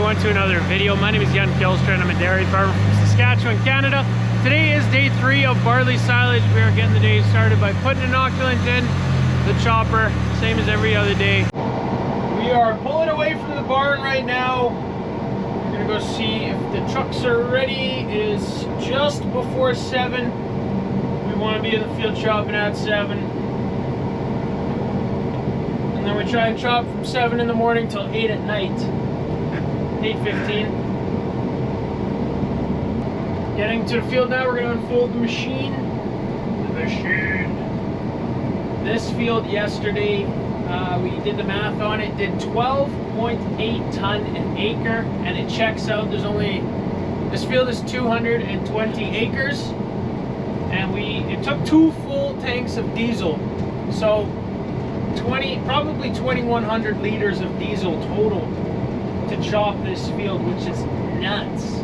everyone to another video. My name is Jan Kjellstrand. I'm a dairy farmer from Saskatchewan, Canada. Today is day 3 of barley silage. We are getting the day started by putting inoculant in the chopper, same as every other day. We are pulling away from the barn right now. We're gonna go see if the trucks are ready. It is just before 7. We want to be in the field chopping at 7. And then we try and chop from 7 in the morning till 8 at night. 8:15. Getting to the field now, we're going to unfold the machine. This field yesterday, we did the math on it, did 12.8 ton an acre, and it checks out. This field is 220 acres, and it took 2 full tanks of diesel. So probably 2,100 liters of diesel total to chop this field, which is nuts.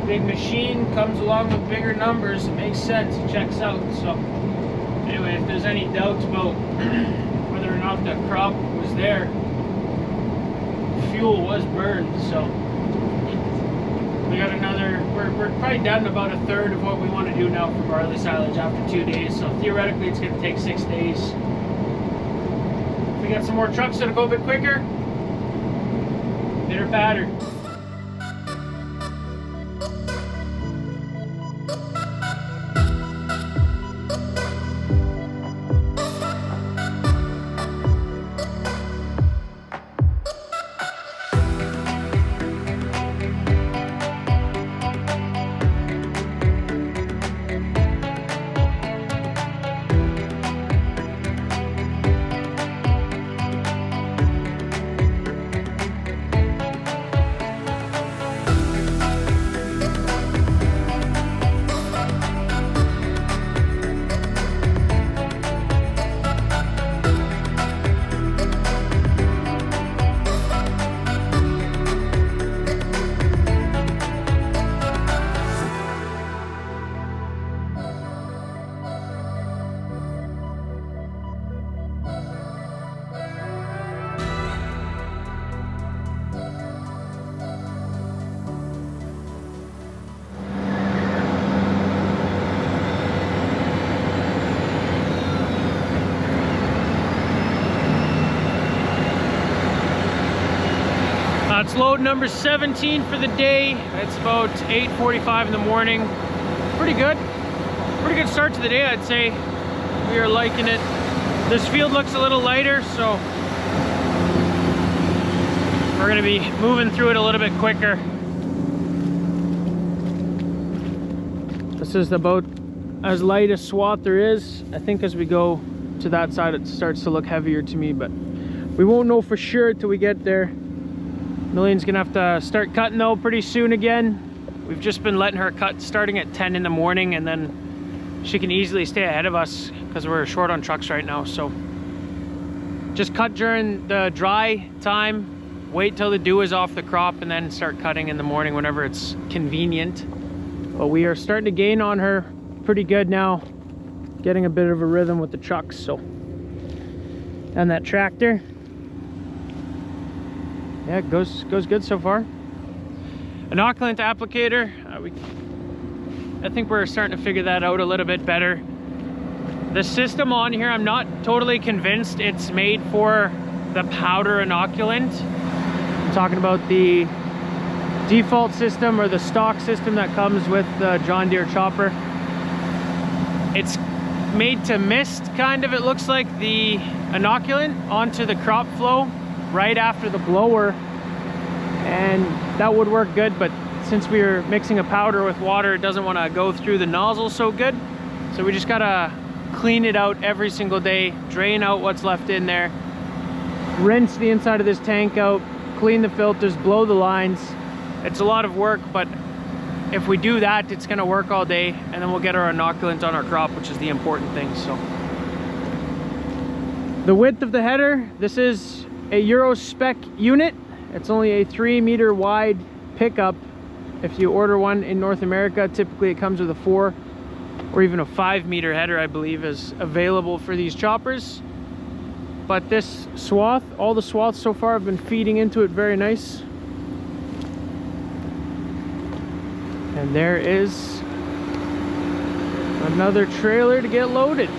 Big machine comes along with bigger numbers. It makes sense. It checks out. So anyway, if there's any doubts about whether or not the crop was there, fuel was burned. So we got another. We're probably done about a third of what we want to do now for barley silage after 2 days. So theoretically, it's going to take 6 days. We got some more trucks that'll go a bit quicker. Bitter batter. It's load number 17 for the day. It's about 8:45 in the morning. Pretty good start to the day, I'd say. We are liking it. This field looks a little lighter, so we're gonna be moving through it a little bit quicker. This is about as light a swath there is. I think as we go to that side, it starts to look heavier to me, but we won't know for sure till we get there. Neline's gonna have to start cutting though pretty soon again. We've just been letting her cut starting at 10 in the morning, and then she can easily stay ahead of us because we're short on trucks right now. So just cut during the dry time, wait till the dew is off the crop, and then start cutting in the morning whenever it's convenient. But we are starting to gain on her pretty good now, getting a bit of a rhythm with the trucks. So, and that tractor, yeah, it goes good so far. Inoculant applicator, I think we're starting to figure that out a little bit better. The system on here, I'm not totally convinced it's made for the powder inoculant. I'm talking about the default system or the stock system that comes with the John Deere chopper. It's made to mist, kind of, it looks like, the inoculant onto the crop flow right after the blower, and that would work good, but since we are mixing a powder with water, it doesn't want to go through the nozzle so good. So we just gotta clean it out every single day, drain out what's left in there, rinse the inside of this tank out, clean the filters, blow the lines. It's a lot of work, but if we do that, it's gonna work all day, and then we'll get our inoculant on our crop, which is the important thing. So the width of the header, this is a Euro spec unit. It's only a 3-meter wide pickup. If you order one in North America, typically it comes with a 4 or even a 5-meter header, I believe, is available for these choppers. but this swath, all the swaths so far have been feeding into it very nice. And there is another trailer to get loaded.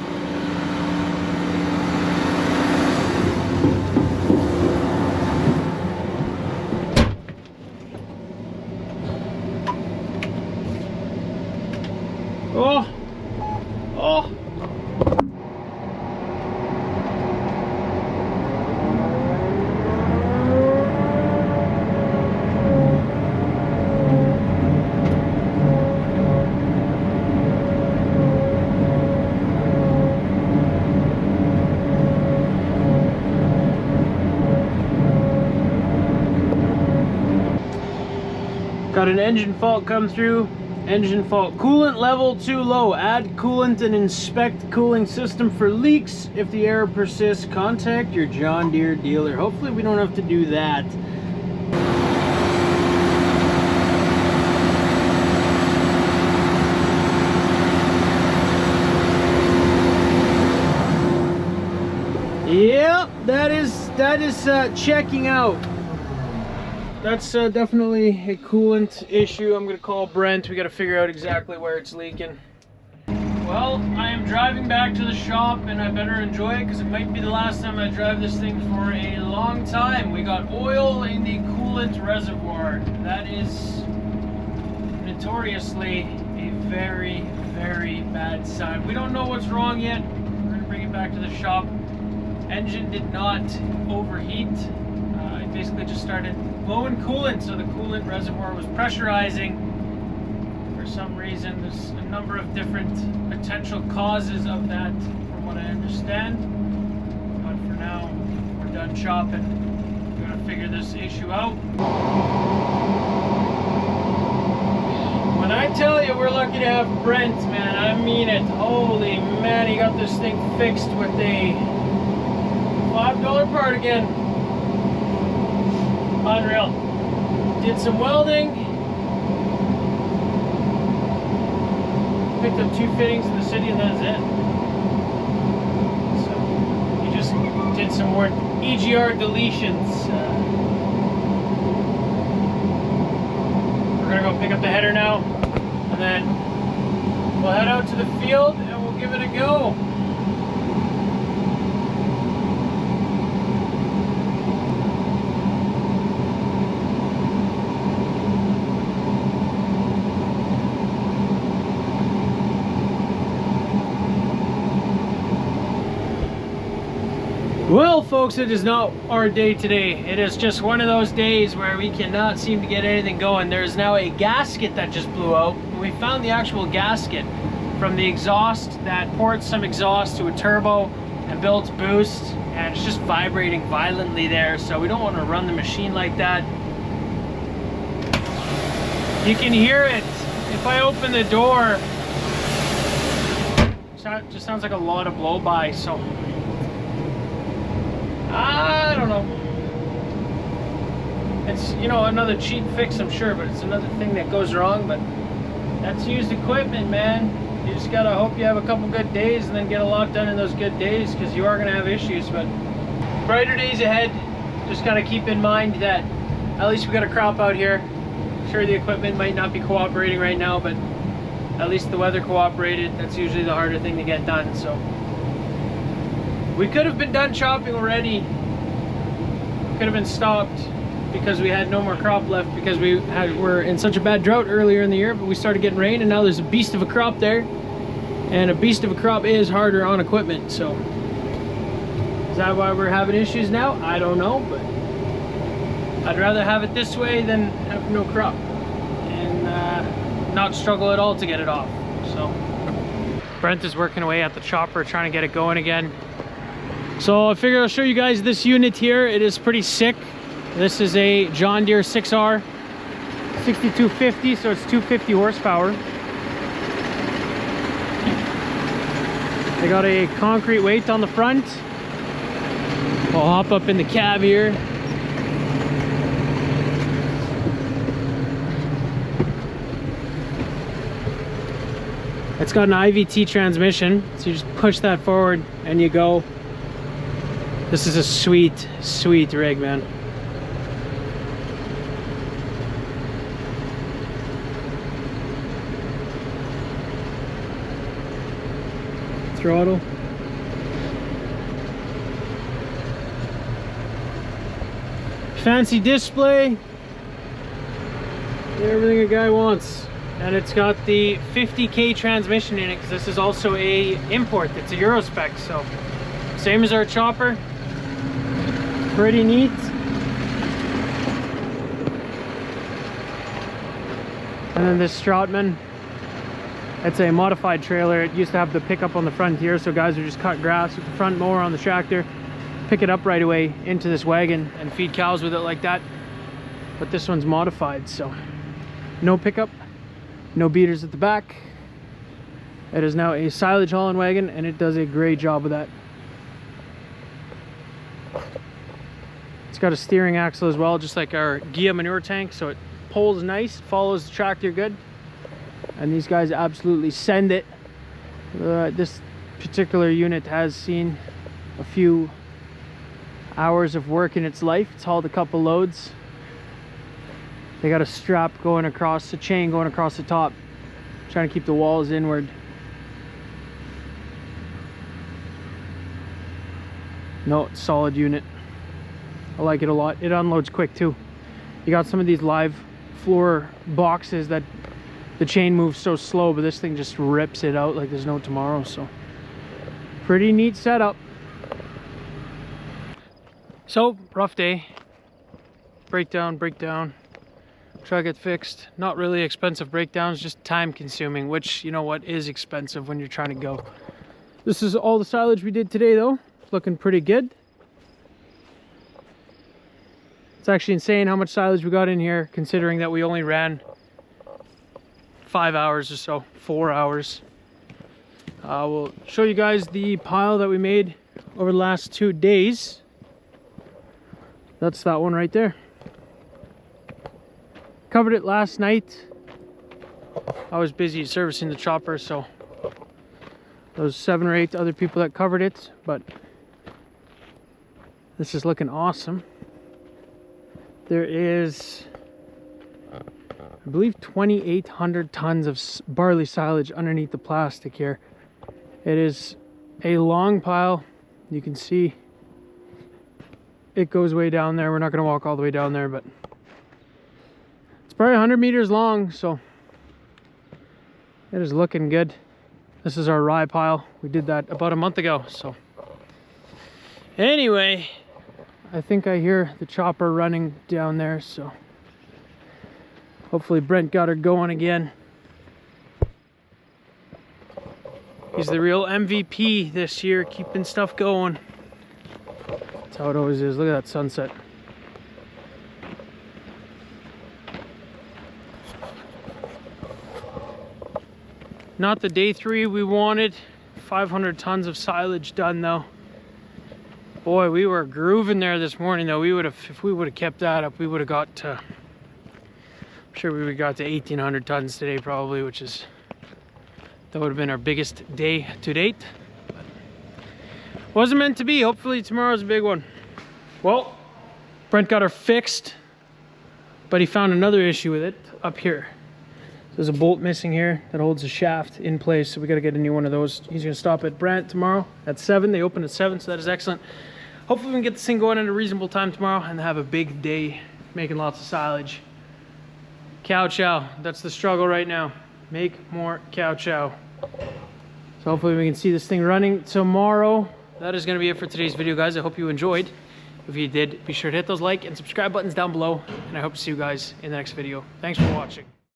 Oh! Oh! Got an engine fault come through. Engine fault. Coolant level too low. Add coolant and inspect cooling system for leaks. If the error persists, contact your John Deere dealer. Hopefully we don't have to do that. Yep, that is checking out. That's definitely a coolant issue. I'm gonna call Brent. We gotta figure out exactly where it's leaking. Well, I am driving back to the shop and I better enjoy it because it might be the last time I drive this thing for a long time. We got oil in the coolant reservoir. That is notoriously a very, very bad sign. We don't know what's wrong yet. We're gonna bring it back to the shop. Engine did not overheat. It basically just started blowing coolant, so the coolant reservoir was pressurizing. For some reason, there's a number of different potential causes of that, from what I understand. But for now, we're done shopping. We're gonna figure this issue out. When I tell you we're lucky to have Brent, man, I mean it. Holy man, he got this thing fixed with a $5 part again. Unreal. Did some welding. Picked up 2 fittings in the city and that's it. So he just did some more EGR deletions. We're gonna go pick up the header now, and then we'll head out to the field and we'll give it a go. Well, folks, it is not our day today. It is just one of those days where we cannot seem to get anything going. There is now a gasket that just blew out. We found the actual gasket from the exhaust that ports some exhaust to a turbo and builds boost, and it's just vibrating violently there, so we don't want to run the machine like that. You can hear it. If I open the door, it just sounds like a lot of blow-by, so I don't know. It's, you know, another cheap fix, I'm sure, but it's another thing that goes wrong. But that's used equipment, man. You just gotta hope you have a couple good days and then get a lot done in those good days, because you are gonna have issues. But brighter days ahead. Just gotta keep in mind that at least we got a crop out here. Sure, the equipment might not be cooperating right now, but at least the weather cooperated. That's usually the harder thing to get done. So we could have been done chopping already. Could have been stopped because we had no more crop left, because we're in such a bad drought earlier in the year, but we started getting rain and now there's a beast of a crop there. And a beast of a crop is harder on equipment, so is that why we're having issues now? I don't know, but I'd rather have it this way than have no crop and not struggle at all to get it off. So Brent is working away at the chopper trying to get it going again. So I figured I'll show you guys this unit here. It is pretty sick. This is a John Deere 6R 6250, so it's 250 horsepower. They got a concrete weight on the front. We'll hop up in the cab here. It's got an IVT transmission, so you just push that forward and you go. This is a sweet, sweet rig, man. Throttle. Fancy display. Everything a guy wants. And it's got the 50K transmission in it, because this is also a import. It's a Euro spec, so same as our chopper. Pretty neat. And then this Stratman, it's a modified trailer. It used to have the pickup on the front here, so guys would just cut grass with the front mower on the tractor, pick it up right away into this wagon and feed cows with it like that. But this one's modified, so no pickup, no beaters at the back. It is now a silage hauling wagon, and it does a great job of that. It's got a steering axle as well, just like our Gia manure tank, so it pulls nice, follows the tractor good. And these guys absolutely send it. This particular unit has seen a few hours of work in its life. It's hauled a couple loads. They got a strap going across, the chain going across the top, trying to keep the walls inward. No, solid unit. I like it a lot. It unloads quick too. You got some of these live floor boxes that the chain moves so slow, but this thing just rips it out like there's no tomorrow. So pretty neat setup. So rough day. Breakdown. Try to get fixed. Not really expensive breakdowns, just time consuming, which, you know what, is expensive when you're trying to go. This is all the silage we did today though. It's looking pretty good. It's actually insane how much silage we got in here, considering that we only ran 5 hours or so, 4 hours. We'll show you guys the pile that we made over the last 2 days. That's that one right there. Covered it last night. I was busy servicing the chopper, so those 7 or 8 other people that covered it, but this is looking awesome. There is, I believe, 2,800 tons of barley silage underneath the plastic here. It is a long pile. You can see it goes way down there. We're not going to walk all the way down there, but it's probably 100 meters long, so it is looking good. This is our rye pile. We did that about a month ago, so anyway, I think I hear the chopper running down there, so hopefully Brent got her going again. He's the real MVP this year, keeping stuff going. That's how it always is. Look at that sunset. Not the day 3 we wanted. 500 tons of silage done though. Boy, we were grooving there this morning though. If we would have kept that up, we would have got to, I'm sure we would have got to 1,800 tons today probably, that would have been our biggest day to date. But wasn't meant to be. Hopefully tomorrow's a big one. Well, Brent got her fixed, but he found another issue with it up here. There's a bolt missing here that holds the shaft in place, so we got to get a new one of those. He's going to stop at Brent tomorrow at 7. They open at 7, so that is excellent. Hopefully we can get this thing going at a reasonable time tomorrow and have a big day making lots of silage. Cow chow, that's the struggle right now. Make more cow chow. So hopefully we can see this thing running tomorrow. That is going to be it for today's video, guys. I hope you enjoyed. If you did, be sure to hit those like and subscribe buttons down below, and I hope to see you guys in the next video. Thanks for watching.